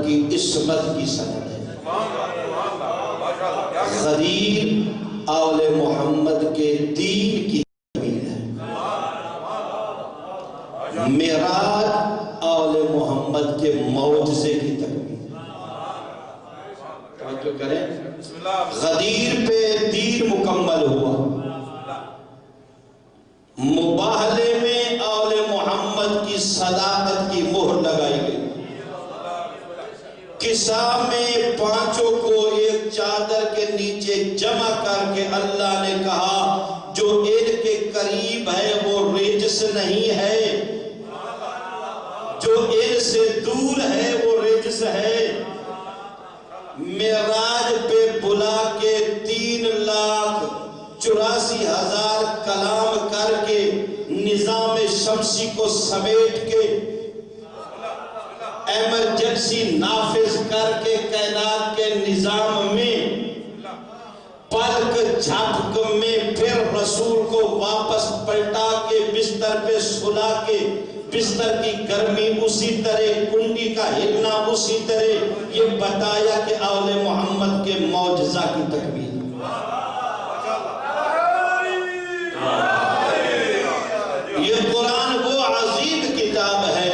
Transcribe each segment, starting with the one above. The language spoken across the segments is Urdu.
کی عصمت کی سند ہے۔ غدیر آل محمد کے دین کی تکمیل ہے۔ معراج آل محمد کے معجزے کی تکمیل ہے۔ توجہ کریں، غدیر پہ دین مکمل ہوا، مباہلے میں آل محمد کی صداقت کی مہر لگائی گئی، قصہ میں پانچوں کو ایک چادر کے نیچے جمع کر کے اللہ نے کہا جو ان کے قریب ہے وہ رجس نہیں ہے، جو ان سے دور ہے وہ رجس ہے۔ معراج پہ بلا کے 3,84,000 کلام کر کے نظام شمسی کو سمیٹ کے ایمرجنسی نافذ کر کے کائنات کے نظام میں پلک جھپک میں پھر رسول کو واپس پلٹا کے بستر پہ سلا کے بستر کی گرمی اسی طرح، کنڈی کا ہلنا اسی طرح، یہ بتایا کہ آل محمد کے معجزہ کی تکمیل۔ یہ قرآن وہ عظیم کتاب ہے،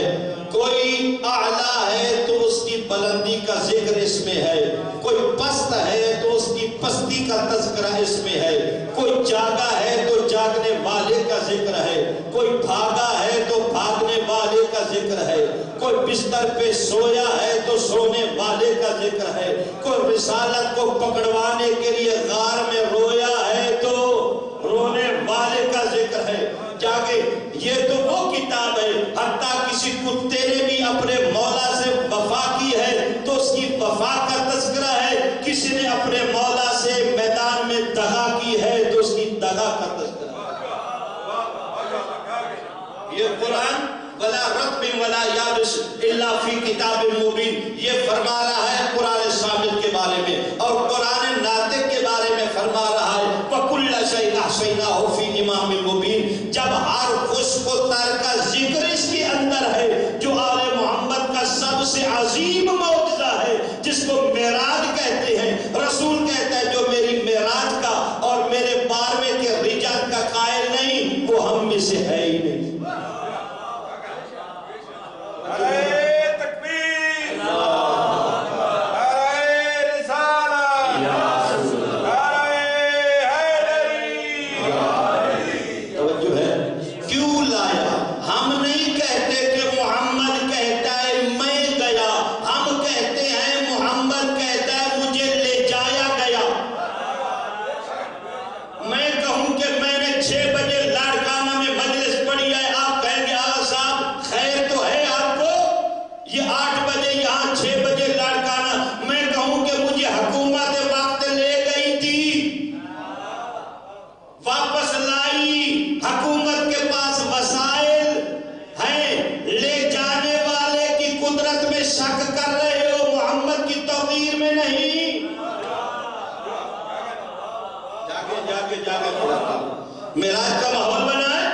کوئی اعلیٰ ہے تو اس کی بلندی کا ذکر اس میں ہے، کوئی پست ہے تو اس کی پستی کا تذکرہ اس میں ہے، کوئی جاگا ہے تو جاگنے والے کا ذکر ہے، کوئی بھاگا ہے تو بھاگنے والے کا ذکر ہے، کوئی بستر پہ سویا ہے تو سونے والے کا ذکر ہے، کوئی رسالت کو پکڑوانے کے لیے غار میں رویا ہے تو رونے والے کا ذکر ہے۔ جاگے، یہ تو وہ کتاب ہے، حتیٰ کسی کتے نے بھی اپنے مولا سے وفا کی ہے تو اس کی وفا کا تذکرہ ہے، کسی نے اپنے مولا سے میدان میں دغا کی ہے تو اس کی دغا کا تذکرہ ہے۔ یہ قرآن وَلَا رَطْبٍ وَلَا يَابِسٍ إِلَّا فِي كِتَابٍ مُبِينٍ یہ فرما رہا ہے قرآن صامت کے بارے میں، اور قرآن ناطق کے بارے میں فرما رہا ہے وَكُلَّ شَيْءٍ أَحْصَيْنَاهُ فِي إِمَامٍ مُبِينٍ۔ جب ہر خشک و تر کا ذکر اس کے اندر ہے، جو آل محمد کا سب سے عظیم معجزہ ہے، جس کو معراج کہتے ہیں، رسول کہتا ہے جو میری معراج کا اور میرے 12ویں کے رجال کا قائل نہیں وہ ہم میں سے ہے ہی نہیں۔ معراج کا ماحول بنا ہے،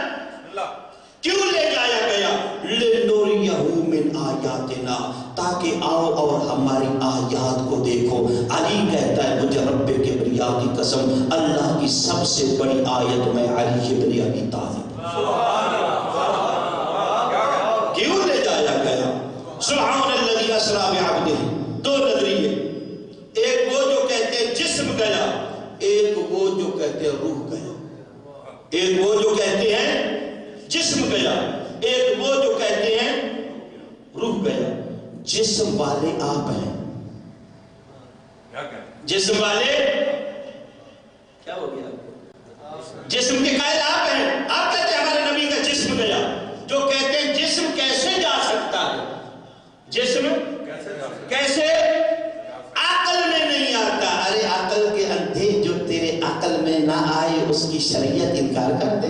کیوں لے جایا گیا؟ لِنُرِيَهُ مِنْ آیَاتِنَا، تاکہ آؤ اور ہماری آیات کو دیکھو۔ علی کہتا ہے مجھے رب کبریا کی قسم اللہ کی سب سے بڑی آیت میں علی ابن ابی طالب۔ کیوں لے جایا گیا؟ سبحان الذی اسریٰ بعبدہ، دو نظریے، ایک وہ جو کہتے ہیں جسم گیا، ایک وہ جو کہتے ہیں روح گیا۔ ایک وہ جو کہتے ہیں جسم گیا، ایک وہ جو کہتے ہیں روح گیا۔ جسم والے آپ ہیں، جسم والے کیا ہو گیا؟ جسم کے قائل آپ ہیں۔ آپ کہتے ہیں ہمارے نبی کا جسم گیا، جو کہتے ہیں جسم کیسے جا سکتا ہے؟ جسم کیسے؟ عقل میں نہیں آتا۔ ارے عقل کے اندھے جو تیرے عقل میں نہ آئے اس کی شریعت انکار کر دے۔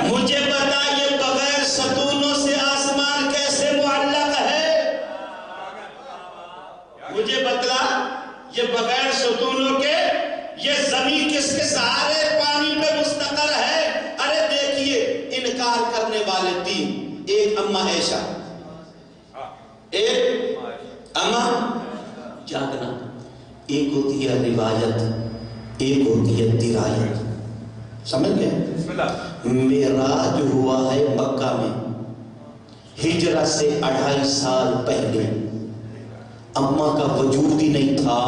مجھے بتا یہ بغیر ستونوں سے آسمان کیسے معلق ہے؟ مجھے بتلا یہ بغیر ستونوں کے یہ زمین کس کے سہارے پانی پہ مستقر ہے؟ ارے دیکھیے انکار کرنے والے تین، ایک اما عائشہ، ایک اما جاگنا، ایک ہوتی ہے روایت، ایک ہوتی ہے درایت، سمجھ گئے؟ معراج ہوا ہے مکہ میں ہجرت سے 2.5 سال پہلے، اماں کا وجود ہی نہیں تھا۔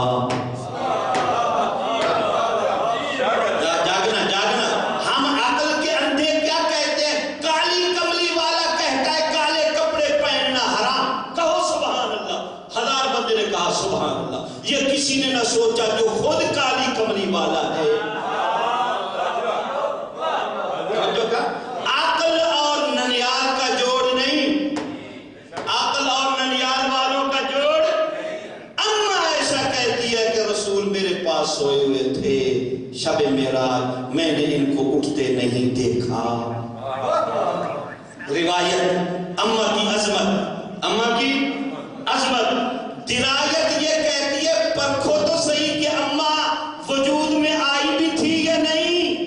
یہ کسی نے نہ سوچا جو خود کالی کملی والا ہے۔ عقل اور ننیال کا جوڑ نہیں، عقل اور ننیال والوں کا جوڑ۔ اما ایسا کہتی ہے کہ رسول میرے پاس سوئے ہوئے تھے شب معراج، میں نے ان کو اٹھتے نہیں دیکھا۔ روایت اما کی عظمت، اما کی عظمت۔ درایت یہ کہتی ہے پرکھو تو صحیح کہ اماں وجود میں آئی بھی تھی یا نہیں۔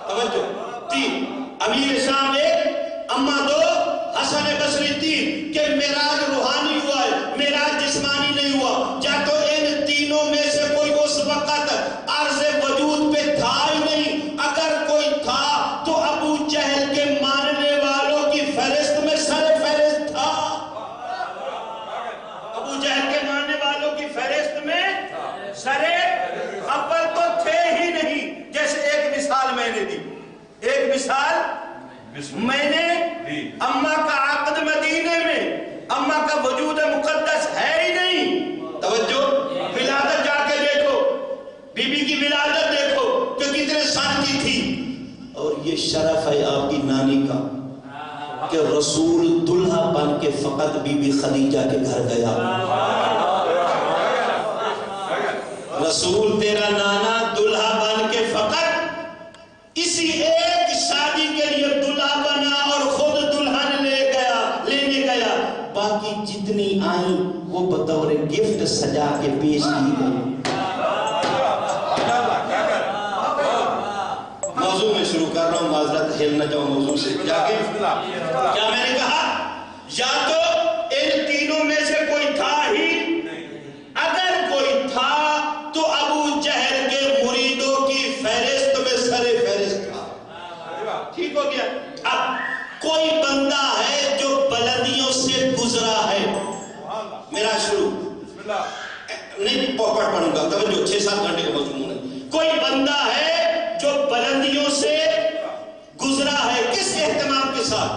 توجہ، 3 امیر شام 1، اماں 2، حسن بصری 3 کہ معراج روحانی ہوا ہے، معراج جسمانی نہیں ہوا۔ یا تو ان تینوں میں سے کوئی اس وقت عرض وجود پہ تھا ہی نہیں، اگر کوئی تھا تو ابو جہل کے ماننے والوں کی فہرست میں سر فہرست تھا۔ ابو جہل کے ماننے والوں کی فہرست میں سر اول تو تھے ہی نہیں۔ جیسے ایک مثال میں نے دی، ایک مثال میں نے، اماں کا عقد مدینے میں، اماں کا وجود مقدس ہے ہی نہیں۔ توجہ، ولادت جا کے دیکھو، بی بی کی ولادت دیکھو کہ کتنے سال کی تھی۔ اور یہ شرف ہے آپ کی نانی کا کہ رسول دلہا بن کے فقط بی بی خدیجہ کے گھر گیا۔ رسول تیرا نانا دلہا بن کے فقط اسی ایک شادی کے لیے دلہا بنا اور خود دلہن لینے گیا، باقی جتنی آئیں وہ بطور گفٹ سجا کے پیش کی گئی۔ موضوع میں شروع کر رہا ہوں، معذرت ہل نہ جاؤ موضوع سے جا کے۔ کیا میں نے کہا؟ یا تو ان تینوں میں سے کوئی تھا ہی، اگر کوئی تھا تو ابو جہل کے مریدوں کی فہرست میں سر فہرست تھا۔ ٹھیک ہو گیا؟ اب کوئی بندہ ہے جو بلندیوں سے گزرا ہے، میرا شروع نہیں پڑھوں گا، توجہ، 6-7 گھنٹے کا مضمون ہے۔ کوئی بندہ ہے جو بلندیوں سے گزرا ہے، کس اہتمام کے ساتھ؟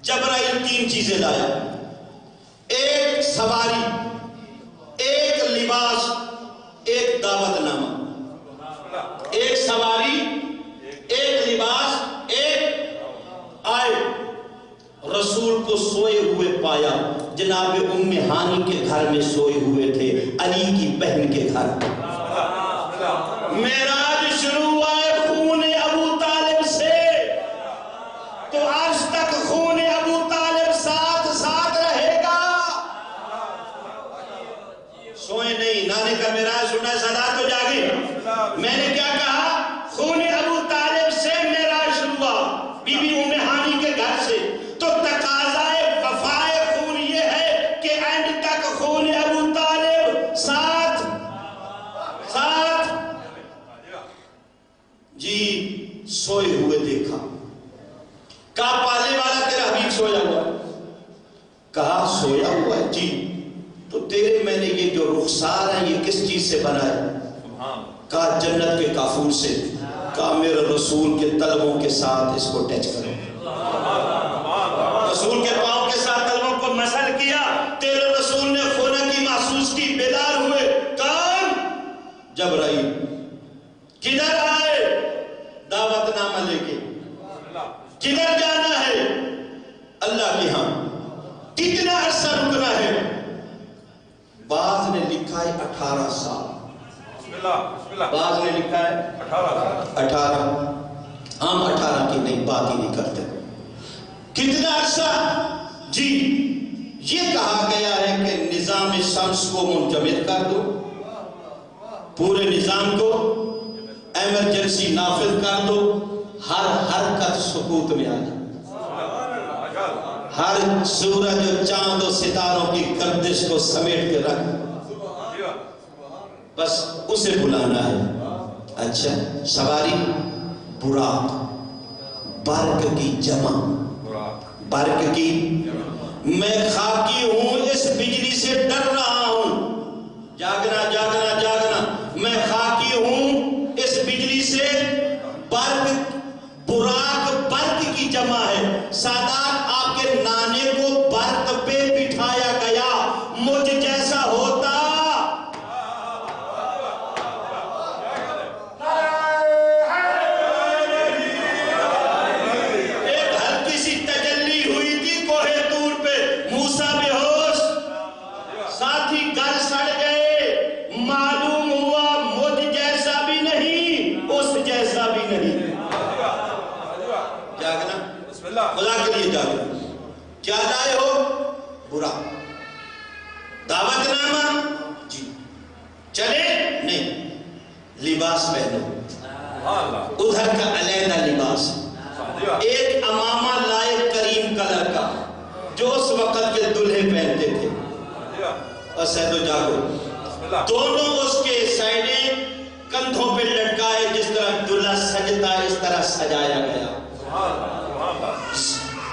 جبرائیل 3 چیزیں لایا، ایک سواری، ایک لباس، ایک دعوت نامہ۔ ایک سواری، ایک لباس، ایک آئے۔ رسول کو سوئے ہوئے پایا، جناب ام ہانی کے گھر میں سوئے ہوئے تھے، علی کی بہن کے گھر۔ معراج شروع ہوا ہے خون ابو طالب سے، تو آج تک خون ابو طالب ساتھ رہے گا۔ سوئے نہیں، نانے کا معراج سنا، صدا تو جاگی۔ میں نے کیا کہا؟ خون ابو طالب سے معراج شروع ہوا، بی بی ام ہانی کے گھر سے۔ تو تقاضائے وفائے خون یہ ہے کہ اینڈ تک خون ابو طالب ساتھ۔ جی سوئے ہوئے دیکھا، کہا پالنے والا تیرا حبیب سویا ہوا ہے؟ کہا سویا ہوا ہے جی۔ تو تیرے میں نے یہ جو رخسار ہیں یہ کس چیز سے بنا ہے؟ کہا جنت کے کافور سے۔ کہا میرے رسول کے طلبوں کے ساتھ اس کو ٹچ کرو۔ رسول کے پاؤں کے ساتھ طلبوں کو مسل کیا، تیرے رسول نے خنکی محسوس کی، بیدار ہوئے۔ کون؟ جبرائیل۔ کدھر آئے؟ دعوت نامہ لے کے۔ کدھر جانا ہے؟ اللہ کے ہاں۔ کتنا عرصہ رکنا ہے؟ بعض نے لکھا ہے 18 سال، بعض نے لکھا ہے 18۔ ہم 18 کی نہیں بات ہی نہیں کرتے۔ کتنا عرصہ؟ جی یہ کہا گیا ہے کہ نظام شمس کو منجمد کر دو، پورے نظام کو ایمرجنسی نافذ کر دو، ہر حرکت سکوت میں آ جائے۔ ہر سورج و چاند و ستاروں کی گردش کو سمیٹ کے رکھ، بس اسے بلانا ہے۔ اچھا، سواری براق، برق کی جمع، برق کی، میں خاکی ہوں اس بجلی سے ڈر رہا ہوں، جاگنا جاگنا جاگنا، میں خاکی ہوں اس بجلی سے، برق، براق برق کی جمع ہے۔ سادات آپ کے نانے کو برق پہ بٹھایا گیا، مجھ جیسا ہوتا ایک ہلکی سی تجلی ہوئی تھی کوہ طور پہ، موسیٰ بے ہوش، ساتھی گل سڑ گئے، معلوم ہوا مجھ جیسا بھی نہیں اس جیسا بھی نہیں۔ جاگنا، خدا کے لیے جاگنا، کیا لائے ہو؟ برا دعوت نامہ، جی چلے نہیں، لباس پہنو، ادھر کا علیحدہ لباس، ایک امامہ لائے کریم کلر کا جو اس وقت کے دلہے پہنتے تھے، اور سیدو جاگو، دونوں اس کے سائڈیں کندھوں پہ لٹکائے، جس طرح دلہا سجتا اس طرح سجایا گیا،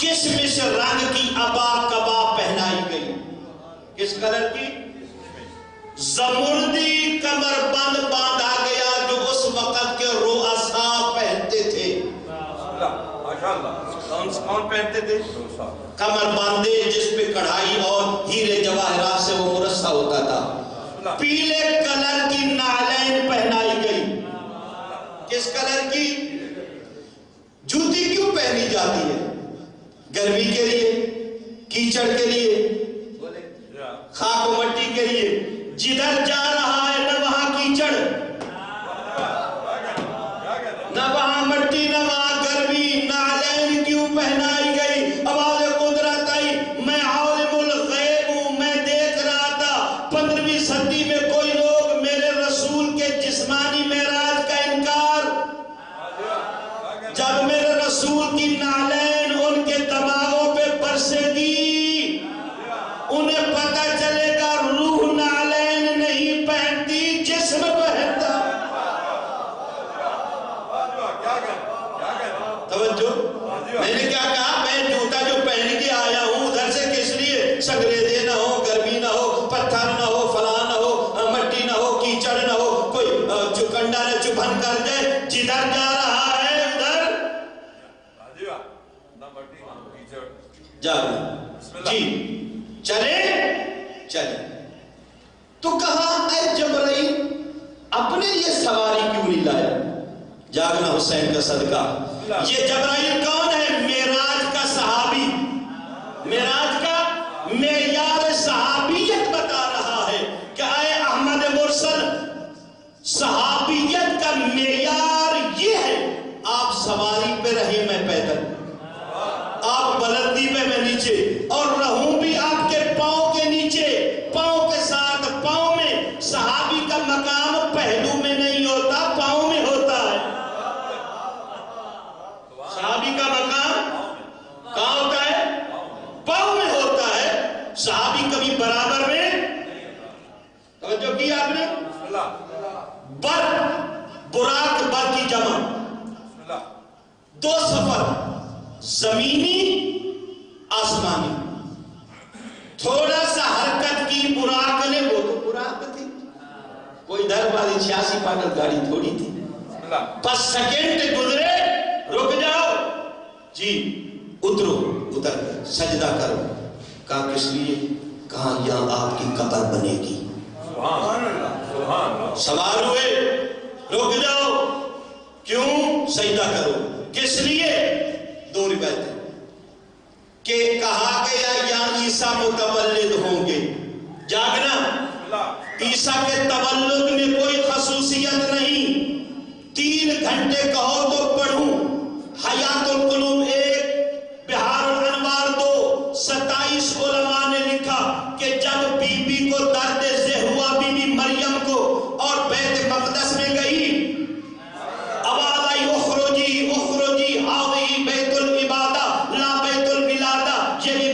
کشمش رنگ کی عبا کبا پہنائی گئی، کس کلر کی؟ زمردی کمر بند باندھا گیا جو اس وقت کے رؤساء پہنتے تھے۔ کون پہنتے تھے؟ کمر باندھے جس پہ کڑھائی اور ہیرے جواہرات سے وہ مرصع ہوتا تھا۔ پیلے کلر کی نعلین پہنائی گئی، کس کلر کی؟ جوتی کیوں پہنی جاتی ہے؟ گرمی کے لیے، کیچڑ کے لیے، خاک و مٹی کے لیے، جدھر جا رہا ہے نہ وہاں کیچڑ، نہ وہاں مٹی، نہ وہاں گرمی، نعلین کیوں پہنائی گئی؟ آواز قدرت آئی، میں عالم الغیب ہوں، میں دیکھ رہا تھا 15ویں صدی میں کوئی لوگ میرے رسول کے جسمانی معراج کا انکار، جب میرے رسول کی نعلین ان کے دماغوں پہ برسے گی، انہیں پتہ چلے گا روح نعلین نہیں پہنتی، جسم پہنتا۔ توجہ، میں نے کیا کہا؟ میں جوتا جو پہن کے آیا ہوں ادھر سے کس لیے؟ سنگریزے نہ ہو، گرمی نہ ہو، پتھر نہ ہو، فلاں نہ ہو، مٹی نہ ہو، کیچڑ نہ ہو، کوئی چکنڈا نہ چبھن کر جائے، جدھر جا رہا ہے ادھر جاگنا، جی چلے چلے۔ تو کہا اے جبرائیل اپنے لیے سواری کیوں نہیں لایا؟ جاگنا حسین کا صدقہ۔ یہ جبرائیل کون ہے؟ معراج کا صحابی، معراج کا معیار صحابیت بتا رہا ہے کہ اے احمد مرسل، صحابیت کا معیار یہ ہے، آپ سواری پہ رہے میں پیدل، آپ بلندی پہ میں نیچے، اور رہوں بھی آپ کے پاؤں کے نیچے، پاؤں کے ساتھ پاؤں میں۔ صحابی کا مقام پہلو میں نہیں ہوتا، پاؤں میں ہوتا ہے۔ صحابی کا مقام کہاں ہوتا ہے؟ پاؤں میں ہوتا ہے۔ صحابی کبھی برابر میں، توجہ کی آپ نے؟ براق بر کی جمع، دو سفر، زمینی آسمانی، تھوڑا سا حرکت کی براق نے، وہ تو براق تھی، کوئی در والی 86 پاگل گاڑی تھوڑی تھی، بس سیکنڈ گزرے، رک جاؤ، جی اترو، اتر کر سجدہ کرو۔ کہا کس لیے؟ کہا یہاں آپ کی قبر بنے گی۔ سوار ہوئے، رک جاؤ، کیوں؟ سجدہ کرو، کس لیے؟ دو روایتیں کہ کہا گیا یا عیسیٰ متولد ہوں گے۔ جاگنا، عیسیٰ کے تولد میں کوئی خصوصیت نہیں، 3 گھنٹے کہو تو پڑھوں، حیات القلوب 1، بہار الانوار 2، 27 علماء نے لکھا کہ جب بی بی کو درد ذہ ہوا، بی بی مریم کو، اور بیت مقدس میں گئی، آواز آئی اخرجی اخرجی، ہاوی بیت العبادہ لا بیت الولادہ، یہ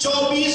24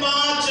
5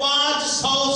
500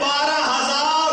12,000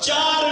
4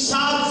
7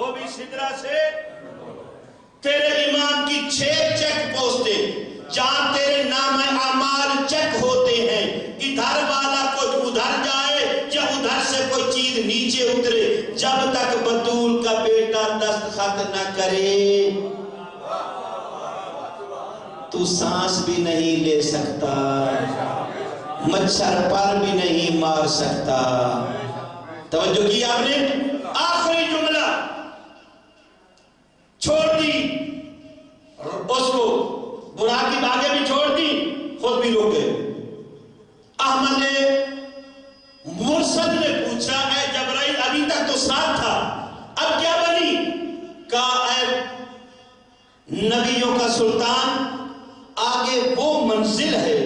وہ بھی سدرہ سے تیرے ایمان کی 6 چیک پوسٹیں جہاں تیرے نام اعمال چیک ہوتے ہیں، ادھر والا کوئی ادھر جائے یا ادھر سے کوئی چیز نیچے اترے، جب تک بطول کا بیٹا دستخط نہ کرے تو سانس بھی نہیں لے سکتا، مچھر پر بھی نہیں مار سکتا۔ توجہ کی آپ نے؟ آخری جملہ چھوڑ دی، اس کو براق کی باغیں بھی چھوڑ دی، خود بھی رک گئے۔ احمد مرسل نے پوچھا اے جبرائیل ابھی تک تو ساتھ تھا، اب کیا بنی؟ کہا اے نبیوں کا سلطان، آگے وہ منزل ہے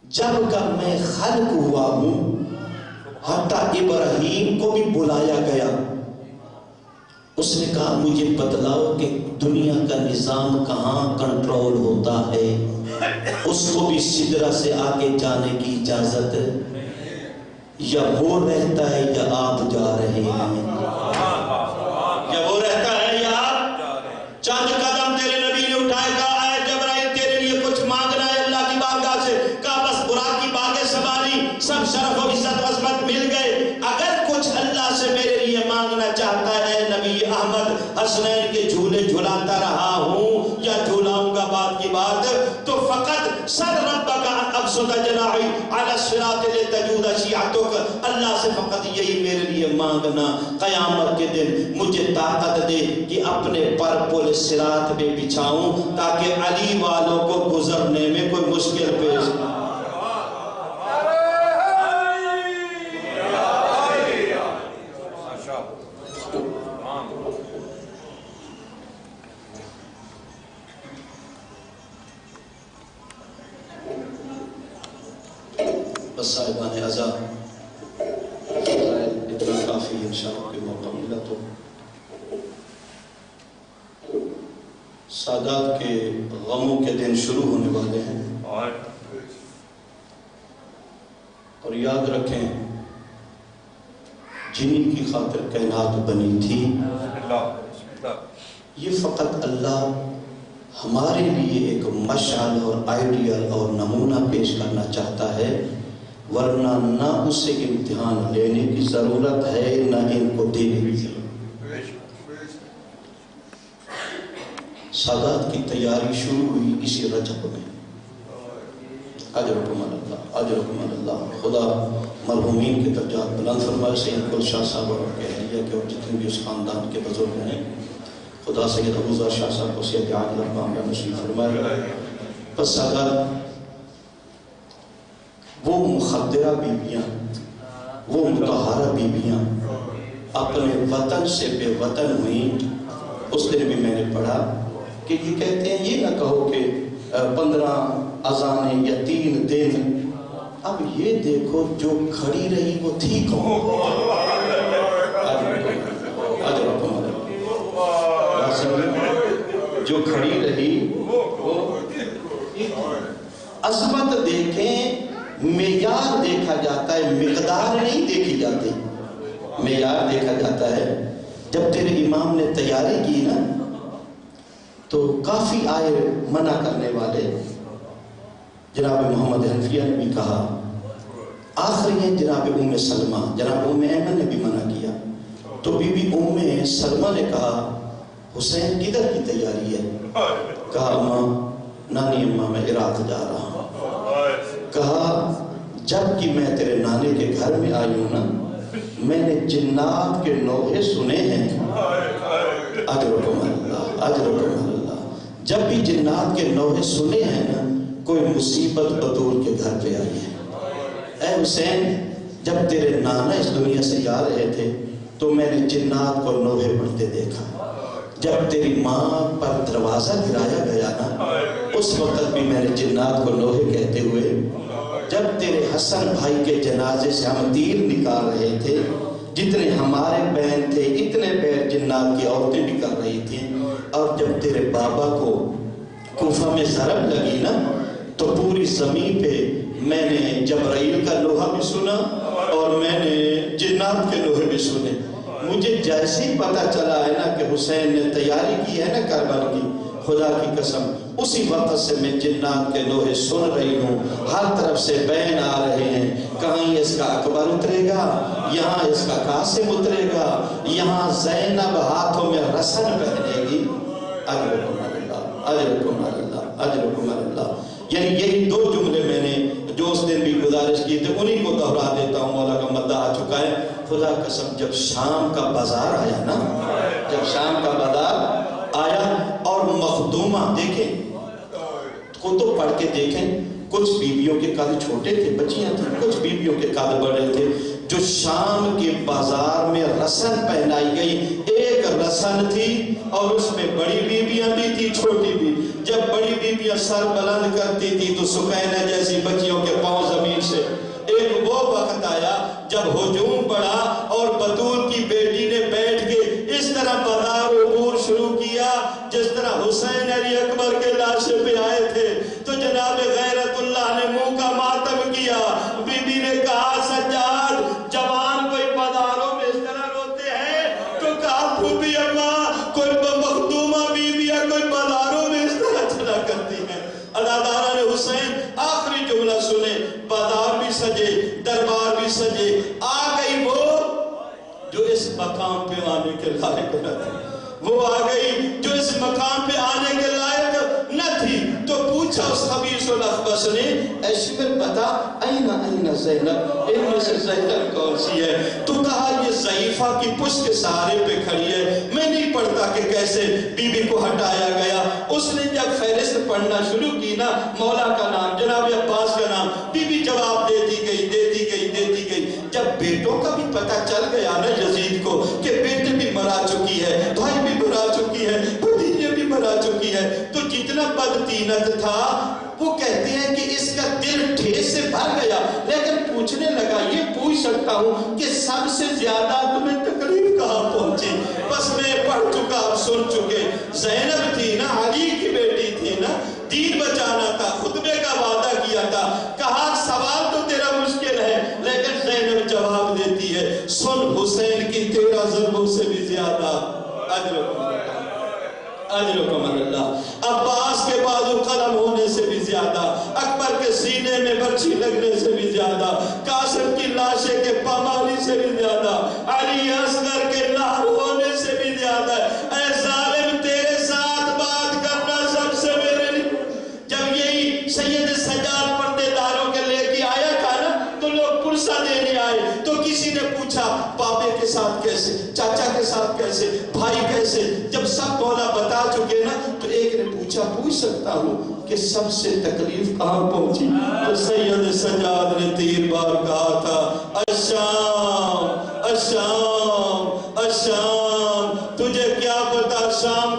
جب کا میں خلق ہوا ہوں حتیٰ ابراہیم کو بھی بلایا گیا۔ اس نے کہا مجھے بتلاؤ کہ دنیا کا نظام کہاں کنٹرول ہوتا ہے، اس کو بھی سدرہ سے آگے جانے کی اجازت یا وہ رہتا ہے یا آپ جا رہے ہیں، یا وہ رہتا ہے یا آپ؟ چند قدم تیرے نبی نے اٹھائے، کہا اے جبرائیل تیرے لیے کچھ مانگنا ہے اللہ کی بارگاہ سے؟ کہا بس براق کی باغیں سنبھالی، سب شرف و عزت عظمت مل گئے، اگر کچھ اللہ سے میرے لیے مانگنا چاہتا ہے نبی احمد حسنین کے جھولے جھولاتا رہا ہوں یا جھولاؤں گا بعد کی بات، تو فقط سر ربک ان ابسط جناحی علی الصراط لتجود شیعتک، اللہ سے فقط یہی میرے لیے مانگنا قیامت کے دن مجھے طاقت دے کہ اپنے پر پل صراط میں بچھاؤں تاکہ علی والوں کو گزرنے میں کوئی مشکل پیش نہ۔ بس صاحبان عزا اتنا کافی انشاءاللہ کوئی موقع ملا تو سادات کے غموں کے دن شروع ہونے والے ہیں، اور یاد رکھیں جنہی کی خاطر کائنات بنی تھی یہ فقط اللہ ہمارے لیے ایک مشعل اور آئیڈیل اور نمونہ پیش کرنا چاہتا ہے، ورنہ نہ اسے امتحان لینے کی ضرورت ہے نہ ان کو دینے کی ضرورت۔ سادات کی تیاری شروع ہوئی اسی رجب میں، اجرکم اللہ اجرکم اللہ، خدا مرحومین کے درجات بلند فرمائے، سید گل شاہ صاحب اور کے اہلیہ کے اور جتنے بھی اس خاندان کے بزرگ ہیں، خدا سید ابوذر شاہ صاحب کو صحت عاجلہ کاملہ نصیب فرمائے۔ پس سادات وہ مخدرہ بیویاں، وہ مطہرہ بیویاں اپنے وطن سے بے وطن ہوئیں۔ اس دن بھی میں نے پڑھا کہ یہ کہتے ہیں یہ نہ کہو کہ 15 اذانیں یا 3 دن، اب یہ دیکھو جو کھڑی رہی وہ تھی کون؟ جو کھڑی رہی وہ عظمت دیکھیں، معیار دیکھا جاتا ہے، مقدار نہیں دیکھی جاتی، معیار دیکھا جاتا ہے۔ جب تیرے امام نے تیاری کی نا تو کافی آئے منع کرنے والے، جناب محمد حنفیہ نے بھی کہا، آخری ہیں جناب ام سلمہ، جناب ام ایمن نے بھی منع کیا، تو بی بی ام سلمہ نے کہا حسین کدھر کی تیاری ہے؟ کہا اماں نانی اماں میں عراق جا رہا ہوں۔ کہا جب کہ میں تیرے نانے کے گھر میں آئی ہوں نا، میں نے جنات کے نوحے سنے ہیں، اجرکم اللہ اجرکم اللہ، جب بھی جنات کے نوحے سنے ہیں نا کوئی مصیبت بطول کے گھر پہ آئی ہے۔ اے حسین جب تیرے نانا اس دنیا سے جا رہے تھے تو میں نے جنات کو نوحے پڑھتے دیکھا، جب تیری ماں پر دروازہ گرایا گیا نا اس وقت بھی میں نے جنات کو نوحے کہتے ہوئے، جب تیرے حسن بھائی کے جنازے سے ہم تیر نکال رہے تھے، جتنے ہمارے بہن تھے اتنے پیر جنات کی عورتیں بھی کر رہی تھیں، اور جب تیرے بابا کو کوفہ میں ضرب لگی نا تو پوری زمین پہ میں نے جبرائیل کا لوہا بھی سنا اور میں نے جنات کے لوہے بھی سنے۔ مجھے جیسے ہی پتہ چلا ہے نا کہ حسین نے تیاری کی ہے نا کربلا کی، خدا کی قسم اسی وقت سے میں جنات کے لوہے سن رہی ہوں، ہر طرف سے بین آ رہے ہیں، کہیں اس کا اکبر اترے گا، یہاں اس کا قاسم اترے گا، یہاں زینب ہاتھوں میں رسن پہنے گی۔ اجرکم اللہ، اجرکم اللہ، اجرکم اللہ۔ یعنی یہی دو جملے میں نے جو اس دن بھی گزارش کی تھے انہی کو دہرا دیتا ہوں، مولا کا مدعا آ چکا ہے۔ خدا قسم جب شام کا بازار آیا نا، جب شام کا بازار آیا اور مخدومہ دیکھیں، کتب پڑھ کے دیکھیں، کچھ بیویوں کے قد چھوٹے تھے، بچیاں تھیں، کچھ بیویوں کے قد بڑے تھے، جو شام کے بازار میں رسن پہنائی گئی۔ ایک رسن تھی اور اس میں بڑی بیویاں بھی تھی، چھوٹی بھی۔ جب بڑی بیویاں سر بلند کرتی تھی تو سکینہ جیسی بچیوں کے پاؤں زمین سے۔ ایک وہ وقت آیا جب ہجوم پڑا اور بطول کی بیٹی نے بیٹھ کے اس طرح بازار عبور شروع کیا جس طرح حسین علی اکبر کے لاشے پہ آئے تھے، تو جناب غیرت اللہ نے منہ کا ماتم کیا۔ بی بی نے کہا سجاد، جوان کوئی بازاروں میں اس طرح روتے ہیں، تو کہا پھوپھی اماں، کوئی مخدومہ بی بی ہے کوئی بازاروں میں اس طرح چلا کرتی ہے۔ ادادارہ نے حسین آخری جملہ سنے، بازار بھی سجے، دربار بھی سجے، آ گئی وہ جو اس مقام پہ آنے کے لائق نہ تھی، وہ آ گئی جو اس مقام پہ آنے کے لائق نہ تھی۔ تو پوچھا اس خبیث الاخبث نے، اے شمر بتا این زینب، ان میں سے زینب کون سی ہے؟ تو کہا یہ ضعیفہ کی پشت کے سہارے پہ کھڑی ہے، میں نہیں پڑھتا کہ کیسے بی بی کو ہٹایا گیا۔ اس نے جب فہرست پڑھنا شروع کی نا، مولا کا نام، جناب عباس کا نام، بی بی جواب دیتی گئی، دیتی گئی، دیتی گئی۔ جب بیٹوں کا بھی پتہ چل گیا نا یزید کو کہ بیٹے بھی مرا چکی ہے، بھائی بھی مرا چکی ہے، بھتیجے بھی مرا چکی ہے، تو جتنا بدطینت تھا وہ کہتے ہیں کہ اس کا دل ٹھیس سے بھر گیا، لیکن پوچھنے لگا، یہ پوچھ سکتا ہوں کہ سب سے زیادہ تمہیں تکلیف کہاں پہنچی؟ بس میں پڑھ چکا، اب سن چکے۔ زینب تھی نا، علی کی بیٹی تھی نا، دین بچانا تھا، خطبے کا وعدہ کیا تھا، کہا سوال تو تیرا مشکل ہے، لیکن زینب جواب دیتی ہے، سن حسین کی 13 ضربوں سے بھی زیادہ اجرکم اللہ، عباس کے بازو قلم ہونے سے بھی زیادہ، اکبر کے سینے میں برچھی لگنے سے بھی زیادہ، قاسم کی لاشے کے پامالی سے بھی زیادہ، علی اصغر کے لہر ہونے سے بھی زیادہ۔ اے ظالم، تیرے ساتھ بات کرنا سب سے میرے لیے۔ جب یہی سید سجاد پردے داروں کے لے کے آیا تھا نا، تو لوگ پرسہ دینے آئے، تو کسی نے پوچھا پاپے کے ساتھ کیسے، چاچا کے ساتھ کیسے، بھائی کیسے؟ جب سب مولا بتا چکے نا، تو ایک نے پوچھا، پوچھ سکتا ہوں کہ سب سے تکلیف کہاں پہنچی؟ تو سید سجاد نے تیر بار کہا تھا، الشام، الشام، الشام۔ تجھے کیا پتا شام